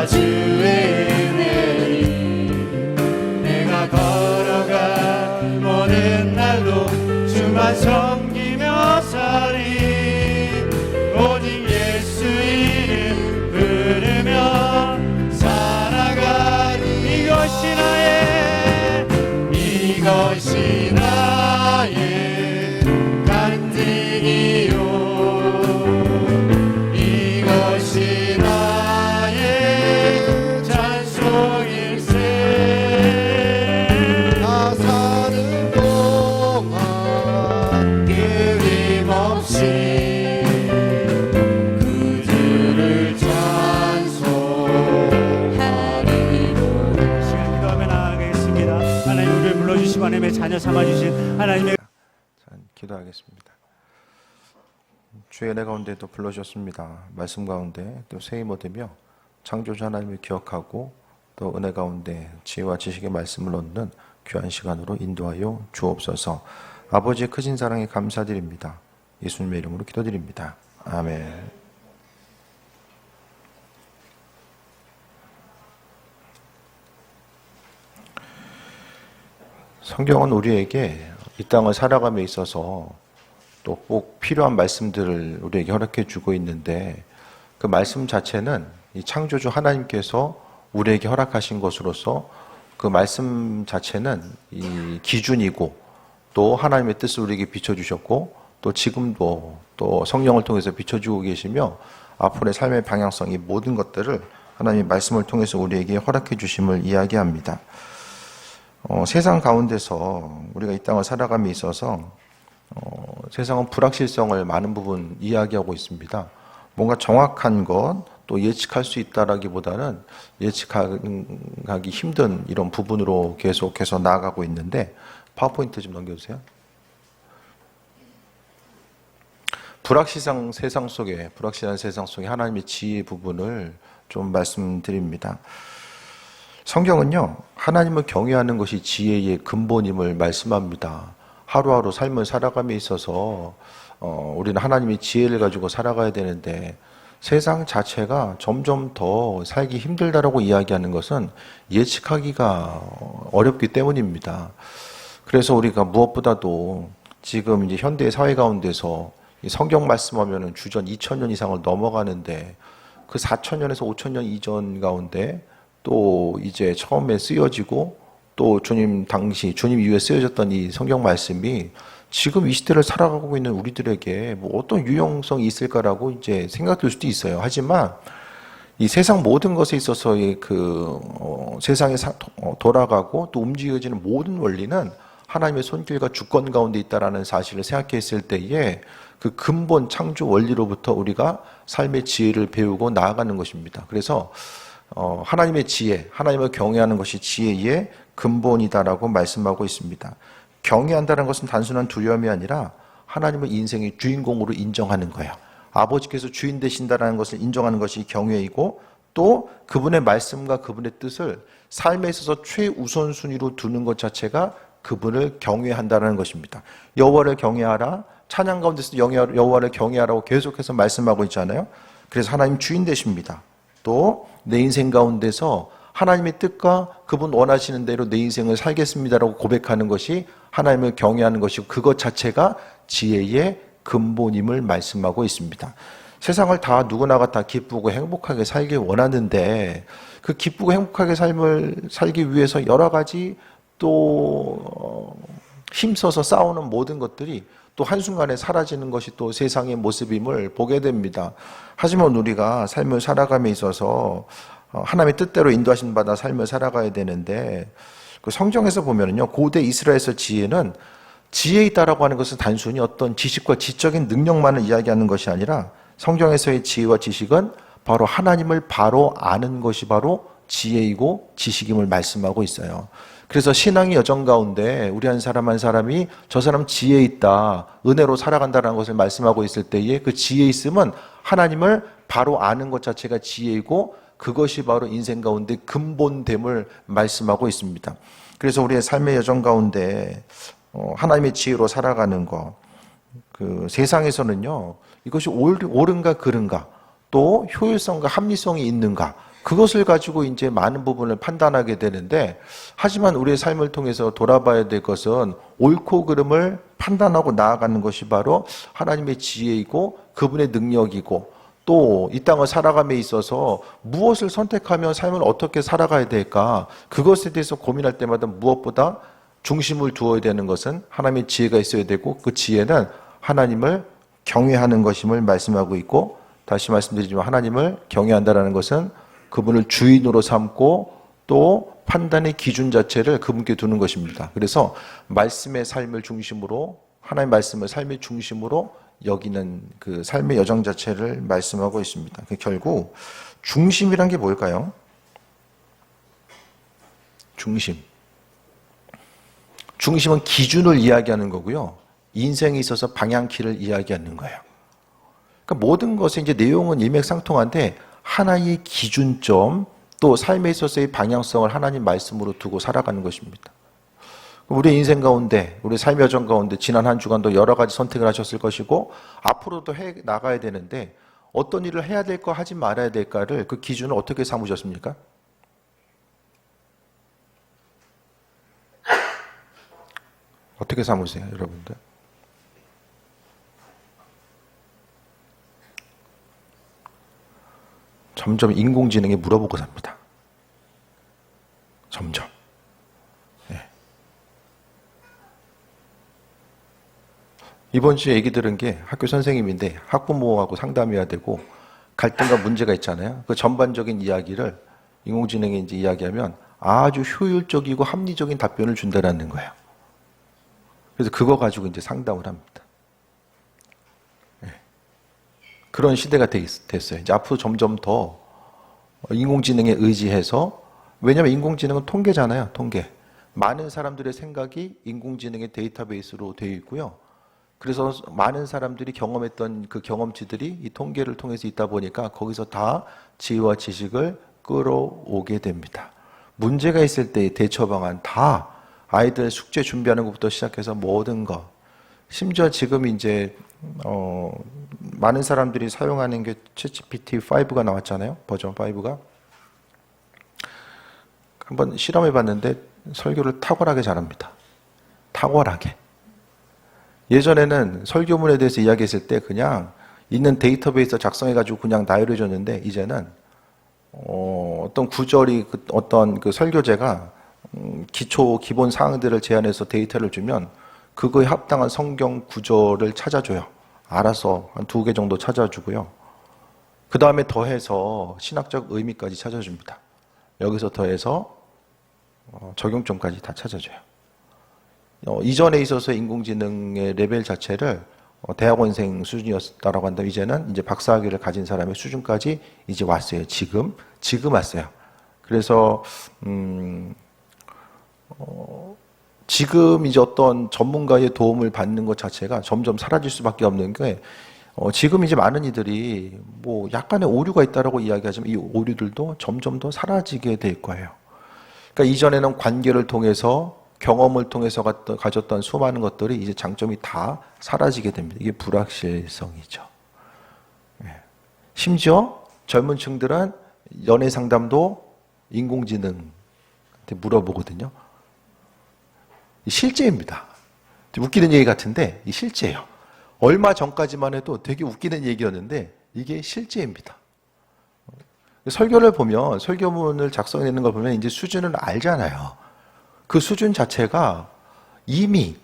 주의 은혜니 내가 걸어갈 모든 날도 주만 섬기며 살리 오직 예수 이름 부르며 살아가리 이것이 나의 간증이요 이것이 나의 찬송일세 나 사는 동안 끊임없이 그 주를 찬송하리로다. 시간 기도하며 나아가겠습니다. 하나님 우리를 불러주시고 하나님의 자녀 삼아주신 하나님의 기도하겠습니다. 주의 은혜 가운데 또 불러주셨습니다. 말씀 가운데 또 새 힘 얻으며 창조주 하나님을 기억하고 또 은혜 가운데 지혜와 지식의 말씀을 얻는 귀한 시간으로 인도하여 주옵소서. 아버지의 크신 사랑에 감사드립니다. 예수님의 이름으로 기도드립니다. 아멘. 성경은 우리에게 이 땅을 살아감에 있어서 또 꼭 필요한 말씀들을 우리에게 허락해 주고 있는데 그 말씀 자체는 이 창조주 하나님께서 우리에게 허락하신 것으로서 그 말씀 자체는 이 기준이고 또 하나님의 뜻을 우리에게 비춰주셨고 또 지금도 또 성령을 통해서 비춰주고 계시며 앞으로의 삶의 방향성 이 모든 것들을 하나님의 말씀을 통해서 우리에게 허락해 주심을 이야기합니다. 세상 가운데서 우리가 이 땅을 살아감에 있어서 세상은 불확실성을 많은 부분 이야기하고 있습니다. 뭔가 정확한 것, 또 예측할 수 있다라기보다는 예측하기 힘든 이런 부분으로 계속해서 나아가고 있는데 파워포인트 좀 넘겨주세요. 불확실한 세상 속에 하나님의 지혜 부분을 좀 말씀드립니다. 성경은요, 하나님을 경외하는 것이 지혜의 근본임을 말씀합니다. 하루하루 삶을 살아감에 있어서 우리는 하나님의 지혜를 가지고 살아가야 되는데 세상 자체가 점점 더 살기 힘들다라고 이야기하는 것은 예측하기가 어렵기 때문입니다. 그래서 우리가 무엇보다도 지금 이제 현대 사회 가운데서 성경 말씀하면은 주전 2000년 이상을 넘어가는데 그 4000년에서 5000년 이전 가운데 또 이제 처음에 쓰여지고 또 주님 이후에 쓰여졌던 이 성경 말씀이 지금 이 시대를 살아가고 있는 우리들에게 뭐 어떤 유용성이 있을까라고 이제 생각될 수도 있어요. 하지만 이 세상 모든 것에 있어서의 세상에 돌아가고 또 움직여지는 모든 원리는 하나님의 손길과 주권 가운데 있다라는 사실을 생각했을 때에 그 근본 창조 원리로부터 우리가 삶의 지혜를 배우고 나아가는 것입니다. 그래서 하나님의 지혜, 하나님을 경외하는 것이 지혜의 근본이다라고 말씀하고 있습니다. 경외한다는 것은 단순한 두려움이 아니라 하나님을 인생의 주인공으로 인정하는 거예요. 아버지께서 주인 되신다는 것을 인정하는 것이 경외이고 또 그분의 말씀과 그분의 뜻을 삶에 있어서 최우선순위로 두는 것 자체가 그분을 경외한다는 것입니다. 여호와를 경외하라, 찬양 가운데서 여호와를 경외하라고 계속해서 말씀하고 있잖아요. 그래서 하나님 주인 되십니다. 또 내 인생 가운데서 하나님의 뜻과 그분 원하시는 대로 내 인생을 살겠습니다라고 고백하는 것이 하나님을 경외하는 것이고 그것 자체가 지혜의 근본임을 말씀하고 있습니다. 세상을 다 누구나가 다 기쁘고 행복하게 살길 원하는데 그 기쁘고 행복하게 삶을 살기 위해서 여러 가지 또 힘써서 싸우는 모든 것들이 또 한순간에 사라지는 것이 또 세상의 모습임을 보게 됩니다. 하지만 우리가 삶을 살아감에 있어서 하나님의 뜻대로 인도하신 바다 삶을 살아가야 되는데 그 성경에서 보면은요, 고대 이스라엘에서 지혜는 지혜이다라고 하는 것은 단순히 어떤 지식과 지적인 능력만을 이야기하는 것이 아니라 성경에서의 지혜와 지식은 바로 하나님을 바로 아는 것이 바로 지혜이고 지식임을 말씀하고 있어요. 그래서 신앙의 여정 가운데 우리 한 사람이 저 사람 지혜 있다, 은혜로 살아간다는 것을 말씀하고 있을 때에 그 지혜 있음은 하나님을 바로 아는 것 자체가 지혜이고 그것이 바로 인생 가운데 근본됨을 말씀하고 있습니다. 그래서 우리의 삶의 여정 가운데 하나님의 지혜로 살아가는 것, 그 세상에서는요, 이것이 옳은가 그른가, 또 효율성과 합리성이 있는가, 그것을 가지고 이제 많은 부분을 판단하게 되는데, 하지만 우리의 삶을 통해서 돌아봐야 될 것은 옳고 그름을 판단하고 나아가는 것이 바로 하나님의 지혜이고 그분의 능력이고, 또 이 땅을 살아감에 있어서 무엇을 선택하며 삶을 어떻게 살아가야 될까, 그것에 대해서 고민할 때마다 무엇보다 중심을 두어야 되는 것은 하나님의 지혜가 있어야 되고, 그 지혜는 하나님을 경외하는 것임을 말씀하고 있고, 다시 말씀드리지만 하나님을 경외한다는 것은 그분을 주인으로 삼고 또 판단의 기준 자체를 그분께 두는 것입니다. 그래서 말씀의 삶을 중심으로, 하나님의 말씀을 삶의 중심으로 여기는 그 삶의 여정 자체를 말씀하고 있습니다. 결국 중심이란 게 뭘까요? 중심은 기준을 이야기하는 거고요. 인생에 있어서 방향키를 이야기하는 거예요. 그러니까 모든 것의 이제 내용은 일맥상통한데, 하나의 기준점, 또 삶에 있어서의 방향성을 하나님 말씀으로 두고 살아가는 것입니다. 우리의 인생 가운데, 우리 삶의 여정 가운데 지난 한 주간도 여러 가지 선택을 하셨을 것이고, 앞으로도 해 나가야 되는데, 어떤 일을 해야 될까 하지 말아야 될까를, 그 기준을 어떻게 삼으셨습니까? 어떻게 삼으세요, 여러분들? 점점 인공지능에 물어보고 삽니다. 점점. 예. 이번 주에 얘기 들은 게, 학교 선생님인데 학부모하고 상담해야 되고 갈등과 문제가 있잖아요. 그 전반적인 이야기를 인공지능이 이제 이야기하면 아주 효율적이고 합리적인 답변을 준다라는 거예요. 그래서 그거 가지고 이제 상담을 합니다. 그런 시대가 됐어요. 이제 앞으로 점점 더 인공지능에 의지해서, 왜냐하면 인공지능은 통계잖아요. 통계. 많은 사람들의 생각이 인공지능의 데이터베이스로 되어 있고요. 그래서 많은 사람들이 경험했던 그 경험치들이 이 통계를 통해서 있다 보니까 거기서 다 지혜와 지식을 끌어오게 됩니다. 문제가 있을 때의 대처 방안, 다 아이들 숙제 준비하는 것부터 시작해서 모든 것, 심지어 지금 이제 많은 사람들이 사용하는 게 챗GPT5가 나왔잖아요. 버전 5가. 한번 실험해 봤는데 설교를 탁월하게 잘합니다. 탁월하게. 예전에는 설교문에 대해서 이야기했을 때 그냥 있는 데이터베이스 작성해 가지고 그냥 나열해 줬는데, 이제는 어떤 구절이, 어떤 그 설교제가 기본 사항들을 제안해서 데이터를 주면 그거에 합당한 성경 구절을 찾아줘요. 알아서 한 2개 정도 찾아주고요. 그 다음에 더해서 신학적 의미까지 찾아줍니다. 여기서 더해서 적용점까지 다 찾아줘요. 이전에 있어서 인공지능의 레벨 자체를 대학원생 수준이었다라고 한다면, 이제는 이제 박사학위를 가진 사람의 수준까지 이제 왔어요. 지금 왔어요. 그래서 지금 이제 어떤 전문가의 도움을 받는 것 자체가 점점 사라질 수밖에 없는 게, 지금 이제 많은 이들이 뭐 약간의 오류가 있다라고 이야기하지만 이 오류들도 점점 더 사라지게 될 거예요. 그러니까 이전에는 관계를 통해서, 경험을 통해서 가졌던 수많은 것들이 이제 장점이 다 사라지게 됩니다. 이게 불확실성이죠. 심지어 젊은 층들은 연애 상담도 인공지능한테 물어보거든요. 실제입니다. 웃기는 얘기 같은데 이 실제예요. 얼마 전까지만 해도 되게 웃기는 얘기였는데 이게 실제입니다. 설교를 보면, 설교문을 작성해내는 걸 보면 이제 수준을 알잖아요. 그 수준 자체가 이미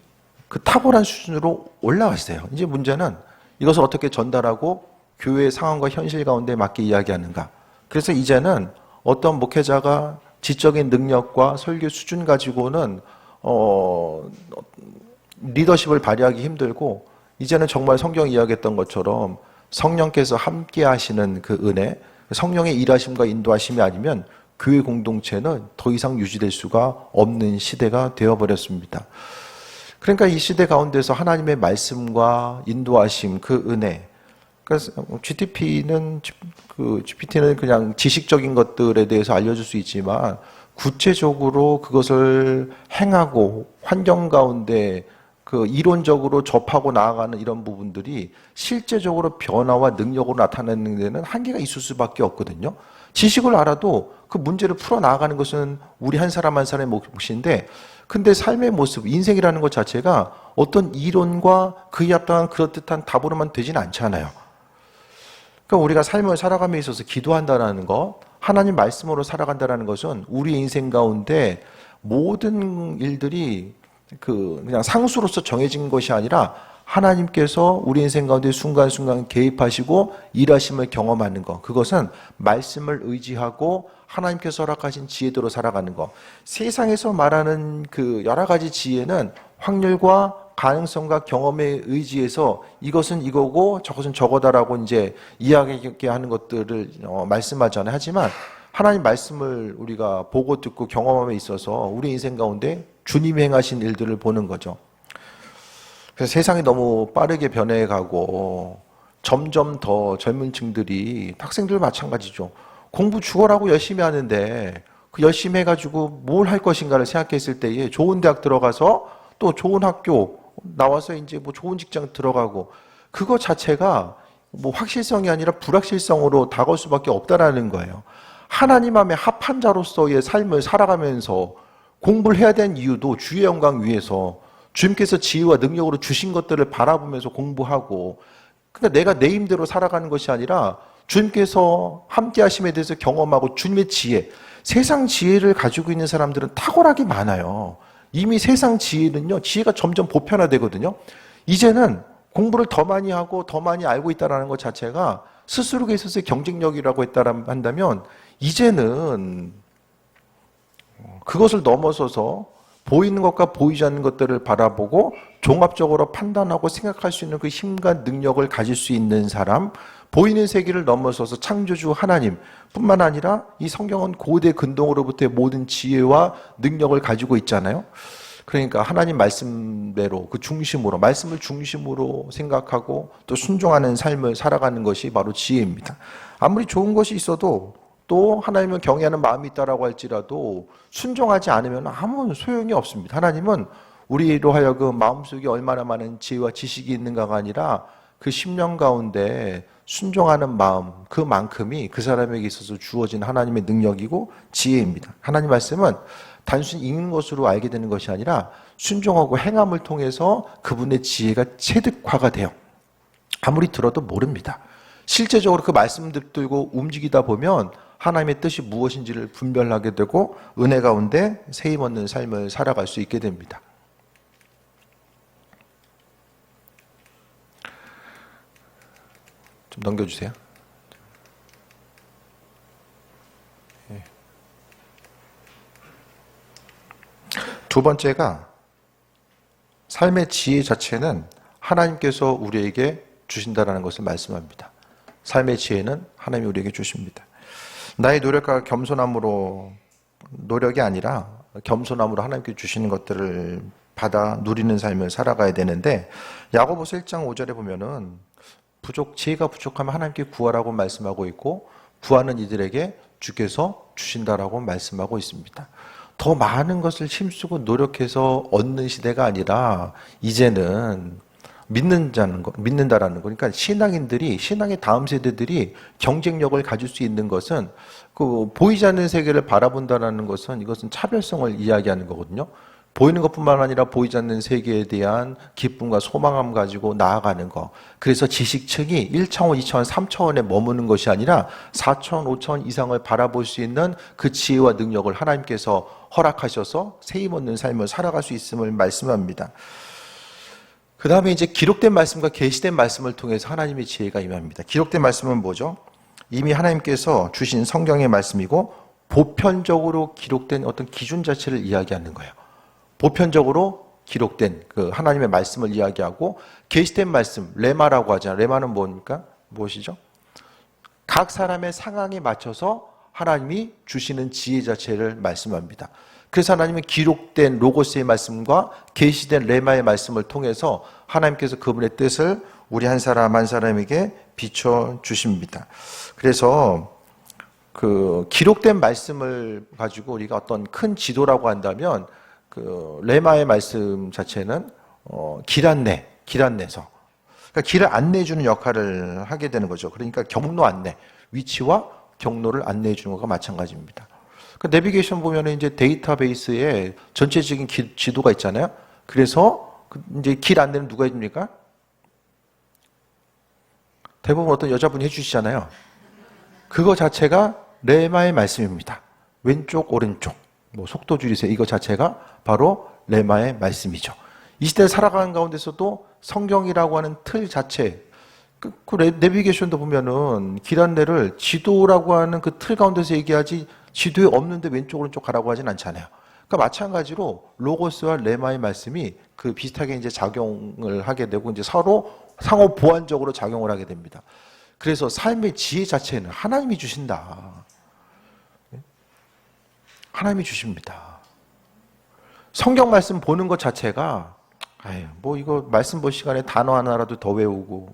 그 탁월한 수준으로 올라와 있어요. 이제 문제는 이것을 어떻게 전달하고 교회의 상황과 현실 가운데 맞게 이야기하는가. 그래서 이제는 어떤 목회자가 지적인 능력과 설교 수준 가지고는 리더십을 발휘하기 힘들고, 이제는 정말 성경이 이야기했던 것처럼 성령께서 함께 하시는 그 은혜, 성령의 일하심과 인도하심이 아니면 교회 공동체는 더 이상 유지될 수가 없는 시대가 되어버렸습니다. 그러니까 이 시대 가운데서 하나님의 말씀과 인도하심, 그 은혜, 그러니까 GPT는 그냥 지식적인 것들에 대해서 알려줄 수 있지만 구체적으로 그것을 행하고 환경 가운데 그 이론적으로 접하고 나아가는 이런 부분들이 실제적으로 변화와 능력으로 나타내는 데는 한계가 있을 수밖에 없거든요. 지식을 알아도 그 문제를 풀어 나아가는 것은 우리 한 사람 한 사람의 몫인데, 근데 삶의 모습, 인생이라는 것 자체가 어떤 이론과 그에 합당한 그럴듯한 답으로만 되진 않잖아요. 그러니까 우리가 삶을 살아감에 있어서 기도한다는 것, 하나님 말씀으로 살아간다는 것은 우리 인생 가운데 모든 일들이 그냥 상수로서 정해진 것이 아니라 하나님께서 우리 인생 가운데 순간순간 개입하시고 일하심을 경험하는 것, 그것은 말씀을 의지하고 하나님께서 허락하신 지혜대로 살아가는 것. 세상에서 말하는 그 여러 가지 지혜는 확률과 가능성과 경험에 의지해서 이것은 이거고 저것은 저거다라고 이제 이야기하게 하는 것들을 말씀하잖아요. 하지만 하나님 말씀을 우리가 보고 듣고 경험함에 있어서 우리 인생 가운데 주님이 행하신 일들을 보는 거죠. 그래서 세상이 너무 빠르게 변해가고 점점 더 젊은 층들이, 학생들 마찬가지죠. 공부 죽어라고 열심히 하는데 그 열심히 해가지고 뭘 할 것인가를 생각했을 때에 좋은 대학 들어가서 또 좋은 학교 나와서 이제 뭐 좋은 직장 들어가고, 그거 자체가 뭐 확실성이 아니라 불확실성으로 다가올 수밖에 없다라는 거예요. 하나님 마음에 합한 자로서의 삶을 살아가면서 공부를 해야 되는 이유도 주의 영광 위해서 주님께서 지혜와 능력으로 주신 것들을 바라보면서 공부하고, 그러니까 내가 내 힘대로 살아가는 것이 아니라 주님께서 함께 하심에 대해서 경험하고 주님의 지혜, 세상 지혜를 가지고 있는 사람들은 탁월하게 많아요. 이미 세상 지혜는요, 지혜가 점점 보편화되거든요. 이제는 공부를 더 많이 하고 더 많이 알고 있다는 것 자체가 스스로에 있어서의 경쟁력이라고 한다면, 이제는 그것을 넘어서서 보이는 것과 보이지 않는 것들을 바라보고 종합적으로 판단하고 생각할 수 있는 그 힘과 능력을 가질 수 있는 사람, 보이는 세계를 넘어서서 창조주 하나님 뿐만 아니라 이 성경은 고대 근동으로부터의 모든 지혜와 능력을 가지고 있잖아요. 그러니까 하나님 말씀대로 그 중심으로, 말씀을 중심으로 생각하고 또 순종하는 삶을 살아가는 것이 바로 지혜입니다. 아무리 좋은 것이 있어도 또 하나님을 경외하는 마음이 있다라고 할지라도 순종하지 않으면 아무 소용이 없습니다. 하나님은 우리로 하여금 마음속에 얼마나 많은 지혜와 지식이 있는가가 아니라 그 심령 가운데 순종하는 마음, 그만큼이 그 사람에게 있어서 주어진 하나님의 능력이고 지혜입니다. 하나님 말씀은 단순히 읽는 것으로 알게 되는 것이 아니라 순종하고 행함을 통해서 그분의 지혜가 체득화가 돼요. 아무리 들어도 모릅니다. 실제적으로 그 말씀들 들고 움직이다 보면 하나님의 뜻이 무엇인지를 분별하게 되고 은혜 가운데 세임 얻는 삶을 살아갈 수 있게 됩니다. 좀 넘겨주세요. 두 번째가, 삶의 지혜 자체는 하나님께서 우리에게 주신다라는 것을 말씀합니다. 삶의 지혜는 하나님이 우리에게 주십니다. 나의 노력과 겸손함으로, 노력이 아니라 겸손함으로 하나님께 주시는 것들을 받아 누리는 삶을 살아가야 되는데, 야고보서 1장 5절에 보면은 지혜가 부족하면 하나님께 구하라고 말씀하고 있고, 구하는 이들에게 주께서 주신다라고 말씀하고 있습니다. 더 많은 것을 힘쓰고 노력해서 얻는 시대가 아니라 이제는 믿는다라는 거, 그러니까 신앙의 다음 세대들이 경쟁력을 가질 수 있는 것은 그 보이지 않는 세계를 바라본다라는 것은, 이것은 차별성을 이야기하는 거거든요. 보이는 것뿐만 아니라 보이지 않는 세계에 대한 기쁨과 소망함 가지고 나아가는 것. 그래서 지식층이 1차원, 2차원, 3차원에 머무는 것이 아니라 4차원, 5차원 이상을 바라볼 수 있는 그 지혜와 능력을 하나님께서 허락하셔서 세임 얻는 삶을 살아갈 수 있음을 말씀합니다. 그 다음에 이제 기록된 말씀과 계시된 말씀을 통해서 하나님의 지혜가 임합니다. 기록된 말씀은 뭐죠? 이미 하나님께서 주신 성경의 말씀이고 보편적으로 기록된 어떤 기준 자체를 이야기하는 거예요. 보편적으로 기록된 그 하나님의 말씀을 이야기하고, 계시된 말씀, 레마라고 하잖아요. 레마는 뭡니까? 무엇이죠? 각 사람의 상황에 맞춰서 하나님이 주시는 지혜 자체를 말씀합니다. 그래서 하나님은 기록된 로고스의 말씀과 계시된 레마의 말씀을 통해서 하나님께서 그분의 뜻을 우리 한 사람 한 사람에게 비춰주십니다. 그래서 그 기록된 말씀을 가지고 우리가 어떤 큰 지도라고 한다면, 그 레마의 말씀 자체는 길 안내서. 그러니까 길을 안내해주는 역할을 하게 되는 거죠. 그러니까 경로 안내, 위치와 경로를 안내해 주는 것과 마찬가지입니다. 그 내비게이션 보면 이제 데이터베이스에 전체적인 지도가 있잖아요. 그래서 이제 길 안내는 누가 해줍니까? 대부분 어떤 여자분이 해주시잖아요. 그거 자체가 레마의 말씀입니다. 왼쪽, 오른쪽, 뭐 속도 줄이세요. 이거 자체가 바로 레마의 말씀이죠. 이 시대를 살아가는 가운데서도 성경이라고 하는 틀 자체, 그 내비게이션도 보면은 길 안내를 지도라고 하는 그 틀 가운데서 얘기하지 지도에 없는데 왼쪽 오른쪽 가라고 하진 않잖아요. 그러니까 마찬가지로 로고스와 레마의 말씀이 그 비슷하게 이제 작용을 하게 되고 이제 서로 상호 보완적으로 작용을 하게 됩니다. 그래서 삶의 지혜 자체는 하나님이 주신다. 하나님이 주십니다. 성경 말씀 보는 것 자체가 뭐 이거 말씀 볼 시간에 단어 하나라도 더 외우고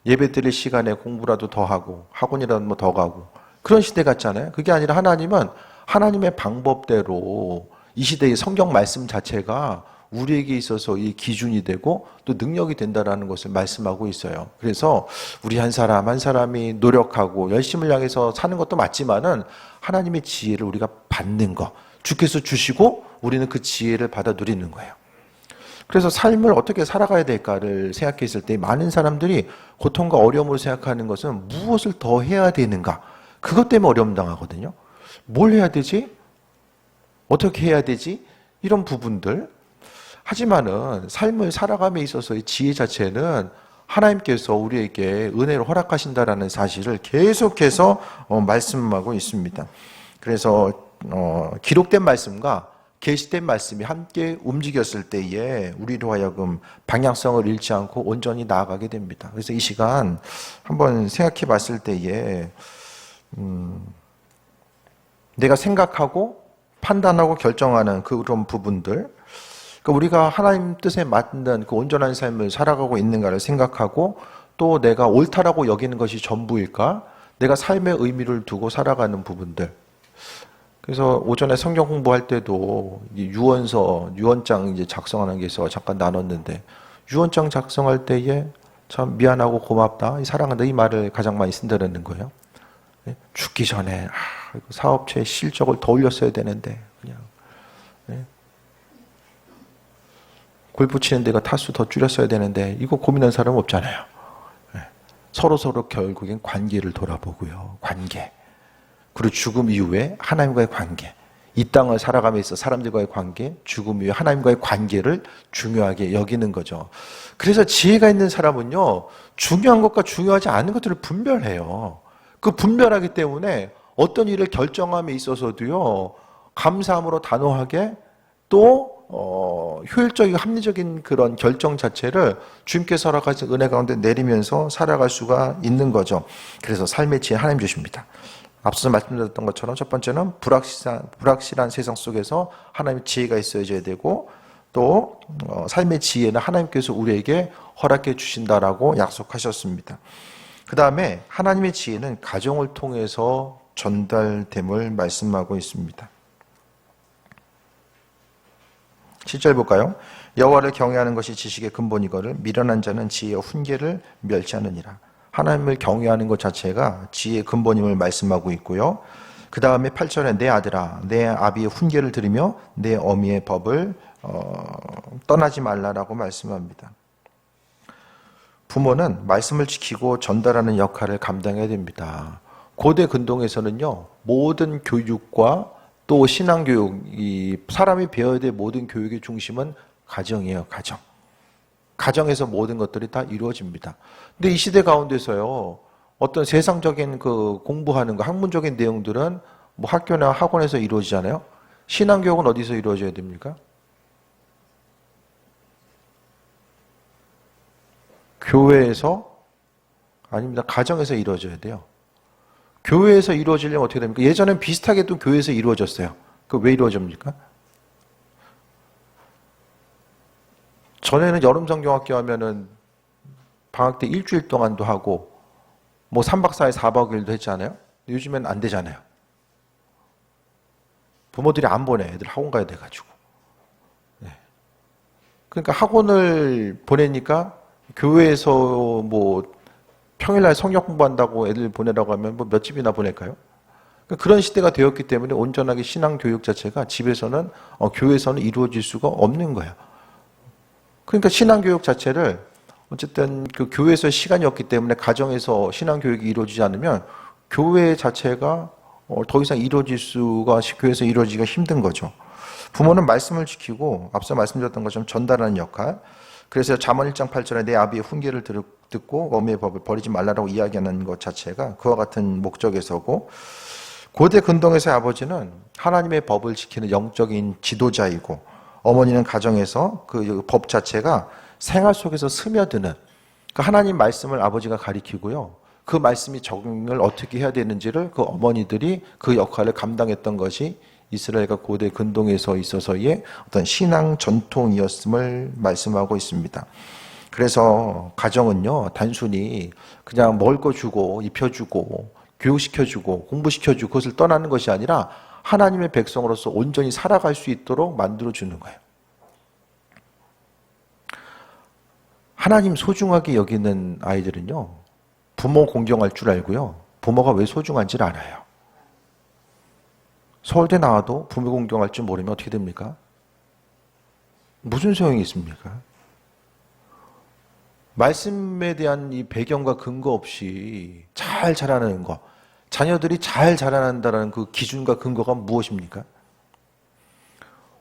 예배 드릴 시간에 공부라도 더 하고 학원이라도 뭐 더 가고 그런 시대 같잖아요. 그게 아니라 하나님은 하나님의 방법대로 이 시대의 성경 말씀 자체가 우리에게 있어서 이 기준이 되고 또 능력이 된다라는 것을 말씀하고 있어요. 그래서 우리 한 사람 한 사람이 노력하고 열심을 향해서 사는 것도 맞지만은 하나님의 지혜를 우리가 받는 거, 주께서 주시고 우리는 그 지혜를 받아 누리는 거예요. 그래서 삶을 어떻게 살아가야 될까를 생각했을 때 많은 사람들이 고통과 어려움을 생각하는 것은 무엇을 더 해야 되는가? 그것 때문에 어려움 당하거든요. 뭘 해야 되지? 어떻게 해야 되지? 이런 부분들. 하지만은 삶을 살아감에 있어서의 지혜 자체는 하나님께서 우리에게 은혜를 허락하신다라는 사실을 계속해서 말씀하고 있습니다. 그래서 기록된 말씀과 계시된 말씀이 함께 움직였을 때에 우리로 하여금 방향성을 잃지 않고 온전히 나아가게 됩니다. 그래서 이 시간 한번 생각해 봤을 때에 내가 생각하고 판단하고 결정하는 그런 부분들, 그러니까 우리가 하나님 뜻에 맞는 그 온전한 삶을 살아가고 있는가를 생각하고 또 내가 옳다라고 여기는 것이 전부일까? 내가 삶의 의미를 두고 살아가는 부분들. 그래서 오전에 성경 공부할 때도 유언장 이제 작성하는 게 있어 잠깐 나눴는데 유언장 작성할 때에 참 미안하고 고맙다, 사랑한다 이 말을 가장 많이 쓴다는 거예요. 죽기 전에 사업체의 실적을 더 올렸어야 되는데 그냥 골프 치는 데가 타수 더 줄였어야 되는데 이거 고민한 사람 없잖아요. 서로 결국엔 관계를 돌아보고요. 관계. 그리고 죽음 이후에 하나님과의 관계. 이 땅을 살아가면서 있어 사람들과의 관계, 죽음 이후에 하나님과의 관계를 중요하게 여기는 거죠. 그래서 지혜가 있는 사람은요, 중요한 것과 중요하지 않은 것들을 분별해요. 그 분별하기 때문에 어떤 일을 결정함에 있어서도요, 감사함으로 단호하게 또 효율적이고 합리적인 그런 결정 자체를 주님께서 허락하신 은혜 가운데 내리면서 살아갈 수가 있는 거죠. 그래서 삶의 지혜 하나님 주십니다. 앞서 말씀드렸던 것처럼 첫 번째는 불확실한 세상 속에서 하나님의 지혜가 있어야 되고 또 삶의 지혜는 하나님께서 우리에게 허락해 주신다라고 약속하셨습니다. 그 다음에 하나님의 지혜는 가정을 통해서 전달됨을 말씀하고 있습니다. 7절 볼까요? 여호와를 경외하는 것이 지식의 근본이거늘 미련한 자는 지혜와 훈계를 멸시하느니라. 하나님을 경외하는 것 자체가 지혜의 근본임을 말씀하고 있고요. 그 다음에 8절에 내 아들아 내 아비의 훈계를 들으며 내 어미의 법을 떠나지 말라라고 말씀합니다. 부모는 말씀을 지키고 전달하는 역할을 감당해야 됩니다. 고대 근동에서는요, 모든 교육과 또 신앙교육, 이 사람이 배워야 될 모든 교육의 중심은 가정이에요. 가정에서 모든 것들이 다 이루어집니다. 근데 이 시대 가운데서요, 어떤 세상적인 그 공부하는 거, 학문적인 내용들은 뭐 학교나 학원에서 이루어지잖아요. 신앙교육은 어디서 이루어져야 됩니까? 교회에서? 아닙니다. 가정에서 이루어져야 돼요. 교회에서 이루어지려면 어떻게 됩니까? 예전엔 비슷하게 또 교회에서 이루어졌어요. 그 왜 이루어집니까? 전에는 여름 성경학교 하면은 방학 때 일주일 동안도 하고 뭐 3박 4일 4박 5일도 했잖아요. 요즘엔 안 되잖아요. 부모들이 안 보내. 애들 학원 가야 돼가지고. 네. 그러니까 학원을 보내니까 교회에서 뭐 평일날 성경 공부한다고 애들 보내라고 하면 뭐 몇 집이나 보낼까요? 그러니까 그런 시대가 되었기 때문에 온전하게 신앙 교육 자체가 집에서는 교회에서는 이루어질 수가 없는 거예요. 그러니까 신앙 교육 자체를 어쨌든 그 교회에서 시간이 없기 때문에 가정에서 신앙 교육이 이루어지지 않으면 교회 자체가 더 이상 교회에서 이루어지기가 힘든 거죠. 부모는 말씀을 지키고 앞서 말씀드렸던 것처럼 전달하는 역할. 그래서 잠언 1장 8절에 내 아비의 훈계를 듣고 어미의 법을 버리지 말라라고 이야기하는 것 자체가 그와 같은 목적에서고, 고대 근동에서의 아버지는 하나님의 법을 지키는 영적인 지도자이고, 어머니는 가정에서 그 법 자체가 생활 속에서 스며드는, 그 하나님 말씀을 아버지가 가리키고요, 그 말씀이 적용을 어떻게 해야 되는지를 그 어머니들이 그 역할을 감당했던 것이 이스라엘과 고대 근동에서 있어서의 어떤 신앙 전통이었음을 말씀하고 있습니다. 그래서 가정은요, 단순히 그냥 먹을 거 주고 입혀주고 교육시켜주고 공부시켜주고 그것을 떠나는 것이 아니라 하나님의 백성으로서 온전히 살아갈 수 있도록 만들어주는 거예요. 하나님 소중하게 여기는 아이들은요, 부모 공경할 줄 알고요, 부모가 왜 소중한지를 알아요. 서울대 나와도 부모 공경할 줄 모르면 어떻게 됩니까? 무슨 소용이 있습니까? 말씀에 대한 이 배경과 근거 없이 잘 자라는 거, 자녀들이 잘 자라난다는 그 기준과 근거가 무엇입니까?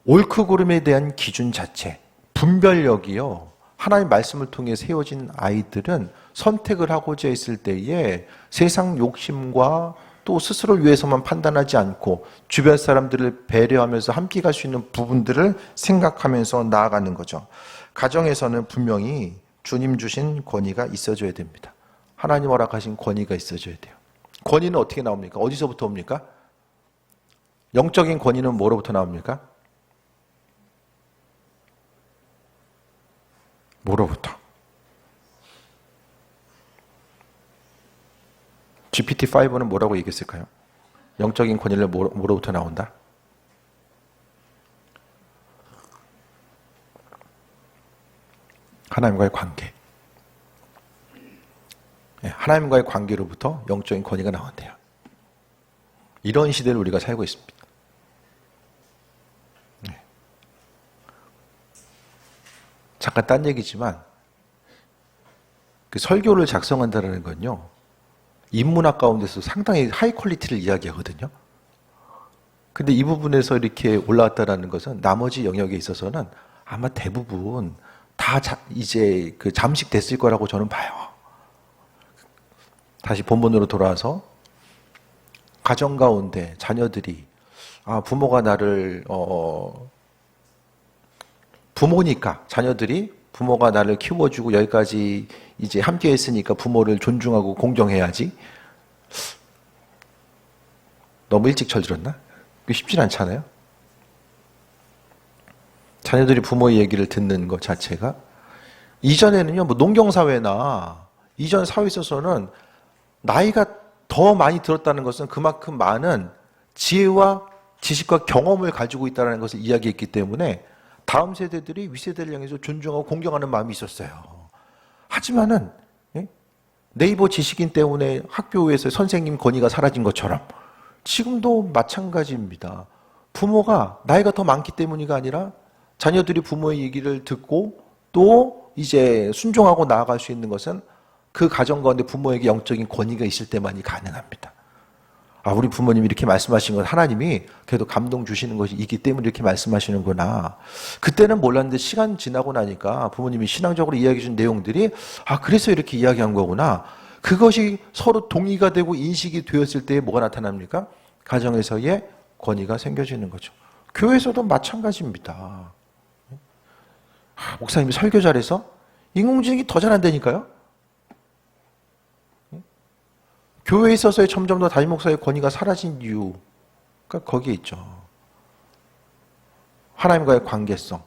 옳고 그름에 대한 기준 자체, 분별력이요, 하나님 말씀을 통해 세워진 아이들은 선택을 하고자 했을 때에 세상 욕심과 또 스스로를 위해서만 판단하지 않고 주변 사람들을 배려하면서 함께 갈 수 있는 부분들을 생각하면서 나아가는 거죠. 가정에서는 분명히 주님 주신 권위가 있어줘야 됩니다. 하나님 허락하신 권위가 있어줘야 돼요. 권위는 어떻게 나옵니까? 어디서부터 옵니까? 영적인 권위는 뭐로부터 나옵니까? 뭐로부터? GPT-5는 뭐라고 얘기했을까요? 영적인 권위를 뭐로부터 나온다? 하나님과의 관계. 하나님과의 관계로부터 영적인 권위가 나온대요. 이런 시대를 우리가 살고 있습니다. 잠깐 딴 얘기지만 그 설교를 작성한다는 건요, 인문학 가운데서 상당히 하이 퀄리티를 이야기하거든요. 근데 이 부분에서 이렇게 올라왔다는 것은 나머지 영역에 있어서는 아마 대부분 다 이제 그 잠식됐을 거라고 저는 봐요. 다시 본문으로 돌아와서 가정 가운데 자녀들이 부모가 나를 부모니까 자녀들이 부모가 나를 키워주고 여기까지 이제 함께 했으니까 부모를 존중하고 공경해야지. 너무 일찍 철들었나? 그게 쉽진 않잖아요. 자녀들이 부모의 얘기를 듣는 것 자체가, 이전에는요, 뭐 농경사회나 이전 사회에 있어서는 나이가 더 많이 들었다는 것은 그만큼 많은 지혜와 지식과 경험을 가지고 있다는 것을 이야기했기 때문에 다음 세대들이 윗세대를 향해서 존중하고 공경하는 마음이 있었어요. 하지만은 네이버 지식인 때문에 학교에서 선생님 권위가 사라진 것처럼 지금도 마찬가지입니다. 부모가 나이가 더 많기 때문이가 아니라 자녀들이 부모의 얘기를 듣고 또 이제 순종하고 나아갈 수 있는 것은 그 가정 가운데 부모에게 영적인 권위가 있을 때만이 가능합니다. 우리 부모님이 이렇게 말씀하신 건 하나님이 그래도 감동 주시는 것이 있기 때문에 이렇게 말씀하시는구나. 그때는 몰랐는데 시간 지나고 나니까 부모님이 신앙적으로 이야기해 준 내용들이 그래서 이렇게 이야기한 거구나. 그것이 서로 동의가 되고 인식이 되었을 때 뭐가 나타납니까? 가정에서의 권위가 생겨지는 거죠. 교회에서도 마찬가지입니다. 목사님이 설교 잘해서 인공지능이 더 잘한다니까요. 교회에 있어서의 점점 더 담임 목사의 권위가 사라진 이유가 거기에 있죠. 하나님과의 관계성.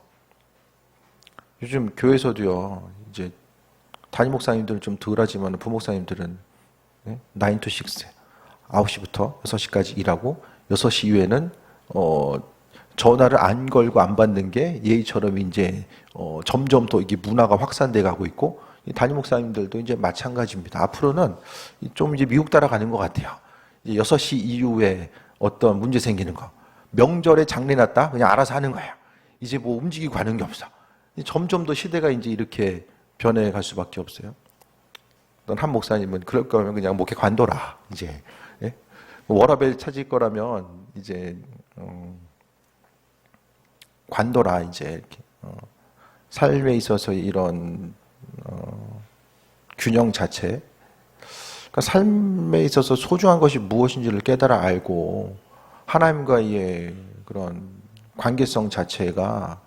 요즘 교회에서도요, 이제 담임 목사님들은 좀 덜하지만 부목사님들은 9 to 6, 9시부터 6시까지 일하고 6시 이후에는 전화를 안 걸고 안 받는 게 예의처럼 이제 점점 더 이게 문화가 확산돼 가고 있고, 이 담임 목사님들도 이제 마찬가지입니다. 앞으로는 좀 이제 미국 따라가는 것 같아요. 이제 6시 이후에 어떤 문제 생기는 거, 명절에 장례 났다 그냥 알아서 하는 거예요. 이제 뭐 움직이고 하는 게 없어. 점점 더 시대가 이제 이렇게 변해갈 수밖에 없어요. 어떤 한 목사님은 그럴 거면 그냥 목회 관둬라. 이제 예? 워라벨 찾을 거라면 이제 관둬라. 이제 이렇게. 삶에 있어서 이런 균형 자체, 그러니까 삶에 있어서 소중한 것이 무엇인지를 깨달아 알고 하나님과의 그런 관계성 자체가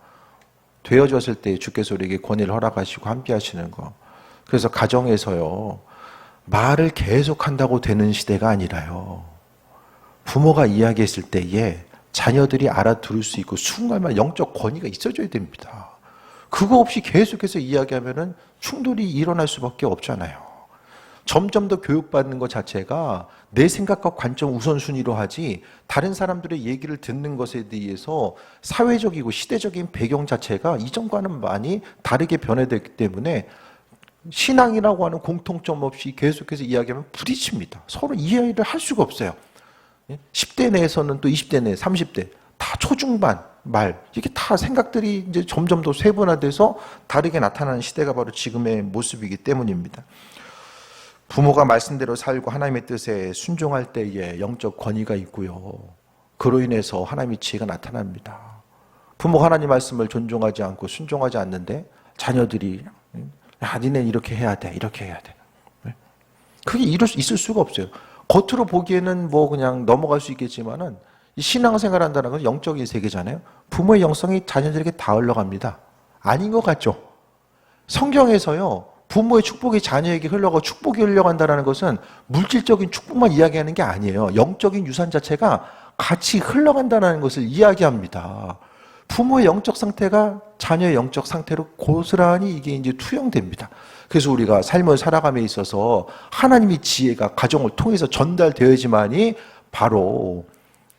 되어졌을 때 주께서 우리에게 권위를 허락하시고 함께 하시는 거. 그래서 가정에서요, 말을 계속한다고 되는 시대가 아니라요, 부모가 이야기했을 때에 자녀들이 알아들을 수 있고 순간만 영적 권위가 있어줘야 됩니다. 그거 없이 계속해서 이야기하면은 충돌이 일어날 수밖에 없잖아요. 점점 더 교육받는 것 자체가 내 생각과 관점 우선순위로 하지, 다른 사람들의 얘기를 듣는 것에 대해서 사회적이고 시대적인 배경 자체가 이전과는 많이 다르게 변해됐기 때문에 신앙이라고 하는 공통점 없이 계속해서 이야기하면 부딪힙니다. 서로 이해를 할 수가 없어요. 10대 내에서는 또 20대 내, 30대 다 초중반 말, 이게 다 생각들이 이제 점점 더 세분화돼서 다르게 나타나는 시대가 바로 지금의 모습이기 때문입니다. 부모가 말씀대로 살고 하나님의 뜻에 순종할 때에 영적 권위가 있고요, 그로 인해서 하나님의 지혜가 나타납니다. 부모가 하나님 말씀을 존중하지 않고 순종하지 않는데 자녀들이 야, 니네 이렇게 해야 돼, 이렇게 해야 돼. 그게 있을 수가 없어요. 겉으로 보기에는 뭐 그냥 넘어갈 수 있겠지만은, 이 신앙생활 한다는 건 영적인 세계잖아요. 부모의 영성이 자녀들에게 다 흘러갑니다. 아닌 것 같죠? 성경에서요, 부모의 축복이 자녀에게 흘러가고 축복이 흘러간다는 것은 물질적인 축복만 이야기하는 게 아니에요. 영적인 유산 자체가 같이 흘러간다는 것을 이야기합니다. 부모의 영적 상태가 자녀의 영적 상태로 고스란히 이게 이제 투영됩니다. 그래서 우리가 삶을 살아감에 있어서 하나님의 지혜가 가정을 통해서 전달되어야지만이 바로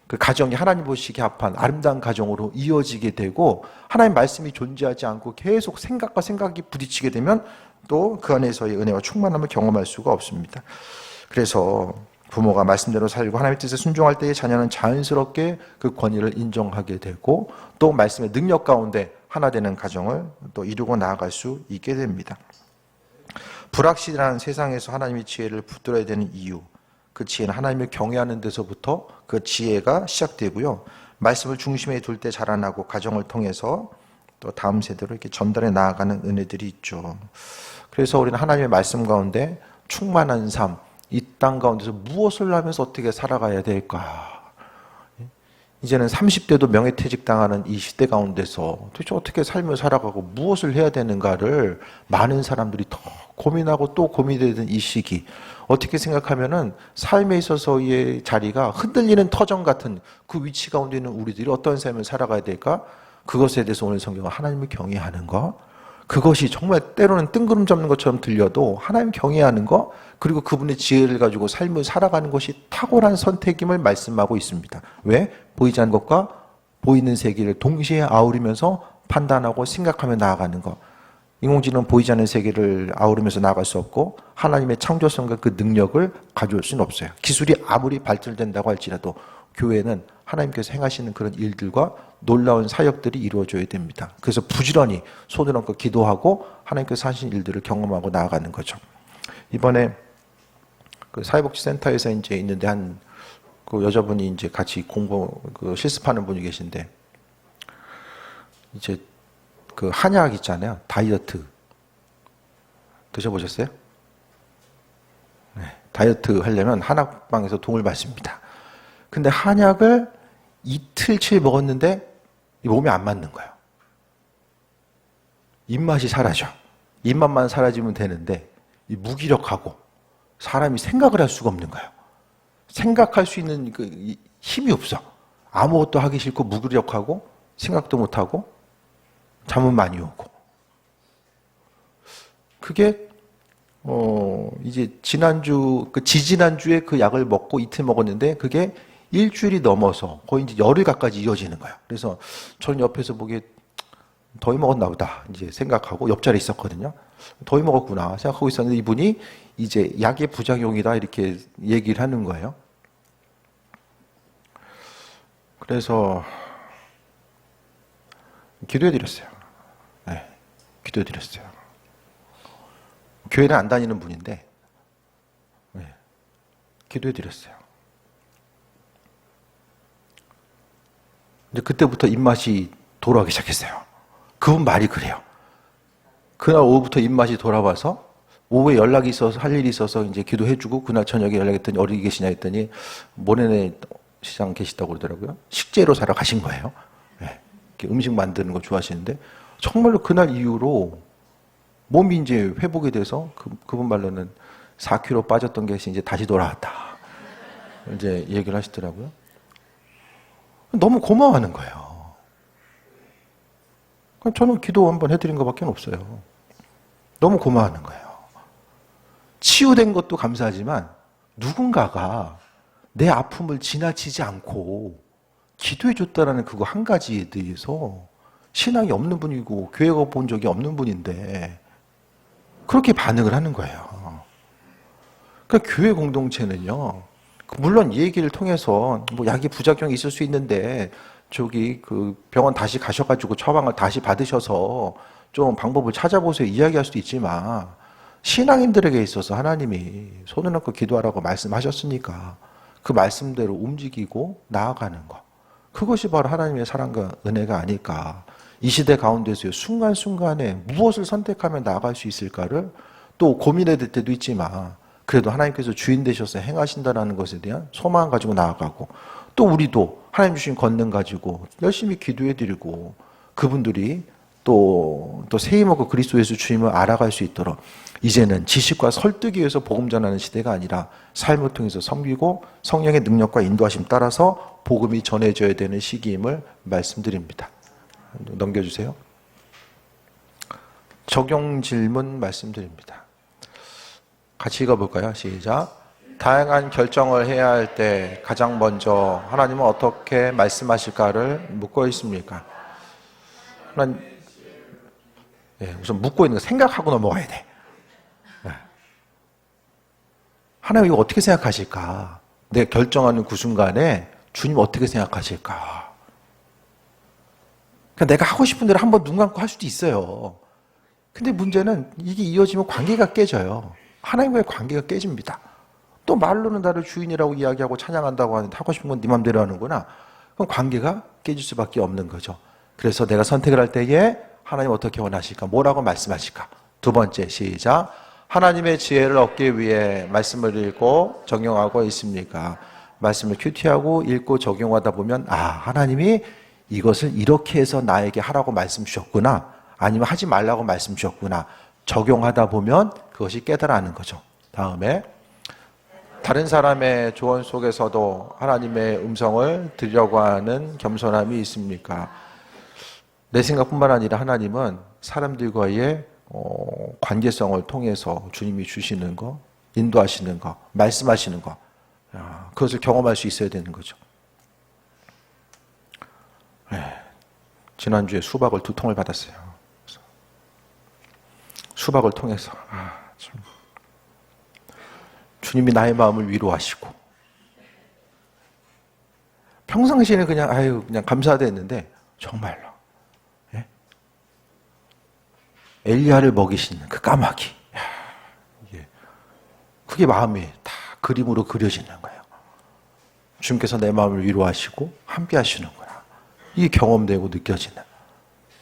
그 가정이 하나님 보시기에 합한 아름다운 가정으로 이어지게 되고, 하나님 말씀이 존재하지 않고 계속 생각과 생각이 부딪히게 되면 또 그 안에서의 은혜와 충만함을 경험할 수가 없습니다. 그래서 부모가 말씀대로 살고 하나님의 뜻에 순종할 때에 자녀는 자연스럽게 그 권위를 인정하게 되고, 또 말씀의 능력 가운데 하나 되는 가정을 또 이루고 나아갈 수 있게 됩니다. 불확실한 세상에서 하나님의 지혜를 붙들어야 되는 이유, 그 지혜는 하나님을 경외하는 데서부터 그 지혜가 시작되고요, 말씀을 중심에 둘 때 자라나고 가정을 통해서 또 다음 세대로 이렇게 전달해 나아가는 은혜들이 있죠. 그래서 우리는 하나님의 말씀 가운데 충만한 삶, 이 땅 가운데서 무엇을 하면서 어떻게 살아가야 될까? 이제는 30대도 명예퇴직 당하는 이 시대 가운데서 도대체 어떻게 삶을 살아가고 무엇을 해야 되는가를 많은 사람들이 더 고민하고 또 고민되는 이 시기, 어떻게 생각하면은 삶에 있어서의 자리가 흔들리는 터전 같은 그 위치 가운데 있는 우리들이 어떤 삶을 살아가야 될까? 그것에 대해서 오늘 성경은 하나님을 경외하는 것, 그것이 정말 때로는 뜬구름 잡는 것처럼 들려도 하나님 경외하는 것, 그리고 그분의 지혜를 가지고 삶을 살아가는 것이 탁월한 선택임을 말씀하고 있습니다. 왜? 보이지 않는 것과 보이는 세계를 동시에 아우르면서 판단하고 생각하며 나아가는 것. 인공지능은 보이지 않는 세계를 아우르면서 나아갈 수 없고 하나님의 창조성과 그 능력을 가져올 수는 없어요. 기술이 아무리 발달된다고 할지라도 교회는 하나님께서 행하시는 그런 일들과 놀라운 사역들이 이루어져야 됩니다. 그래서 부지런히 손을 얹고 기도하고 하나님께서 하신 일들을 경험하고 나아가는 거죠. 이번에 그 사회복지센터에서 이제 있는데 그 여자분이 이제 같이 실습하는 분이 계신데, 이제 그 한약 있잖아요. 다이어트 드셔보셨어요? 네, 다이어트 하려면 한약방에서 도움을 받습니다. 근데 한약을 이틀치 먹었는데 몸에 안 맞는 거예요. 입맛이 사라져. 입맛만 사라지면 되는데 이 무기력하고 사람이 생각을 할 수가 없는 거예요. 생각할 수 있는 그 힘이 없어. 아무것도 하기 싫고 무기력하고 생각도 못하고 잠은 많이 오고. 그게 이제 지난주에 그 약을 먹고 이틀 먹었는데 그게 일주일이 넘어서 거의 이제 열흘 가까이 이어지는 거예요. 그래서 저는 옆에서 보기에 더위 먹었나 보다 이제 생각하고 옆자리에 있었거든요. 더위 먹었구나 생각하고 있었는데 이분이 이제 약의 부작용이다 이렇게 얘기를 하는 거예요. 그래서 기도해드렸어요. 네, 기도해드렸어요. 교회는 안 다니는 분인데 네, 기도해드렸어요. 이제 그때부터 입맛이 돌아오기 시작했어요. 그분 말이 그래요. 그날 오후부터 입맛이 돌아와서 오후에 연락이 있어서 할 일이 있어서 이제 기도해주고 그날 저녁에 연락했더니 어디 계시냐 했더니 모래내 시장 계시다고 그러더라고요. 식재료 사러 가신 거예요. 네. 음식 만드는 거 좋아하시는데 정말로 그날 이후로 몸이 이제 회복이 돼서 그분 말로는 4kg 빠졌던 게 이제 다시 돌아왔다. 이제 얘기를 하시더라고요. 너무 고마워하는 거예요. 저는 기도 한번 해드린 것밖에 없어요. 너무 고마워하는 거예요. 치유된 것도 감사하지만 누군가가 내 아픔을 지나치지 않고 기도해줬다라는 그거 한 가지에 대해서 신앙이 없는 분이고 교회가 본 적이 없는 분인데 그렇게 반응을 하는 거예요. 그러니까 교회 공동체는요, 물론 이 얘기를 통해서 뭐 약이 부작용이 있을 수 있는데 저기 그 병원 다시 가셔가지고 처방을 다시 받으셔서 좀 방법을 찾아보세요 이야기할 수도 있지만 신앙인들에게 있어서 하나님이 손을 얹고 기도하라고 말씀하셨으니까 그 말씀대로 움직이고 나아가는 것, 그것이 바로 하나님의 사랑과 은혜가 아닐까. 이 시대 가운데서 순간순간에 무엇을 선택하면 나아갈 수 있을까를 또 고민해 될 때도 있지만 그래도 하나님께서 주인 되셔서 행하신다는 것에 대한 소망 가지고 나아가고 또 우리도 하나님 주신 권능 가지고 열심히 기도해 드리고 그분들이 또 새 힘없고 그리스도 예수 주님을 알아갈 수 있도록 이제는 지식과 설득에 의해서 복음 전하는 시대가 아니라 삶을 통해서 섬기고 성령의 능력과 인도하심 따라서 복음이 전해져야 되는 시기임을 말씀드립니다. 넘겨주세요. 적용 질문 말씀드립니다. 같이 읽어볼까요? 시작. 다양한 결정을 해야 할 때 가장 먼저 하나님은 어떻게 말씀하실까를 묻고 있습니까? 우선 묻고 있는 거 생각하고 넘어가야 돼. 하나님 이거 어떻게 생각하실까? 내가 결정하는 그 순간에 주님 어떻게 생각하실까? 그러니까 내가 하고 싶은 대로 한번 눈 감고 할 수도 있어요. 근데 문제는 이게 이어지면 관계가 깨져요. 하나님과의 관계가 깨집니다. 또 말로는 나를 주인이라고 이야기하고 찬양한다고 하는데 하고 싶은 건 네 맘대로 하는구나. 그럼 관계가 깨질 수밖에 없는 거죠. 그래서 내가 선택을 할 때에 하나님 어떻게 원하실까? 뭐라고 말씀하실까? 두 번째 시작. 하나님의 지혜를 얻기 위해 말씀을 읽고 적용하고 있습니까? 말씀을 큐티하고 읽고 적용하다 보면 하나님이 이것을 이렇게 해서 나에게 하라고 말씀 주셨구나. 아니면 하지 말라고 말씀 주셨구나. 적용하다 보면 그것이 깨달아는 거죠. 다음에 다른 사람의 조언 속에서도 하나님의 음성을 들으려고 하는 겸손함이 있습니까? 내 생각뿐만 아니라 하나님은 사람들과의 관계성을 통해서 주님이 주시는 거, 인도하시는 거, 말씀하시는 거, 그것을 경험할 수 있어야 되는 거죠. 지난주에 수박을 2통을 받았어요. 수박을 통해서 주님이 나의 마음을 위로하시고 평상시에는 그냥 감사하다 했는데 정말로 엘리야를 먹이시는 그 까마귀, 그게 마음이 다 그림으로 그려지는 거예요. 주님께서 내 마음을 위로하시고 함께 하시는구나. 이게 경험되고 느껴지는.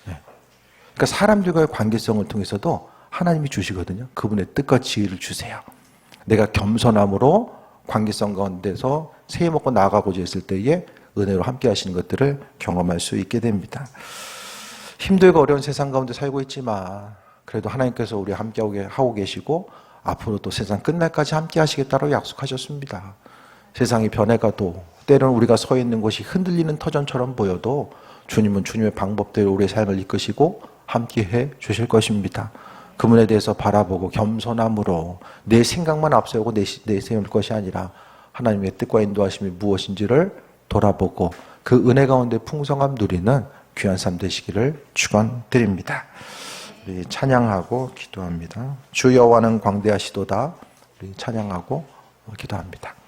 그러니까 사람들과의 관계성을 통해서도 하나님이 주시거든요. 그분의 뜻과 지혜를 주세요. 내가 겸손함으로 관계성 가운데서 새해 먹고 나아가고자 했을 때에 은혜로 함께 하시는 것들을 경험할 수 있게 됩니다. 힘들고 어려운 세상 가운데 살고 있지만 그래도 하나님께서 우리 함께 하고 계시고 앞으로도 세상 끝날까지 함께 하시겠다고 약속하셨습니다. 세상이 변해가도 때로는 우리가 서 있는 곳이 흔들리는 터전처럼 보여도 주님은 주님의 방법대로 우리의 삶을 이끄시고 함께해 주실 것입니다. 그분에 대해서 바라보고 겸손함으로 내 생각만 앞세우고 내세울 것이 아니라 하나님의 뜻과 인도하심이 무엇인지를 돌아보고 그 은혜 가운데 풍성함 누리는 귀한 삶 되시기를 축원드립니다. 우리 찬양하고 기도합니다. 주 여호와는 광대하시도다. 우리 찬양하고 기도합니다.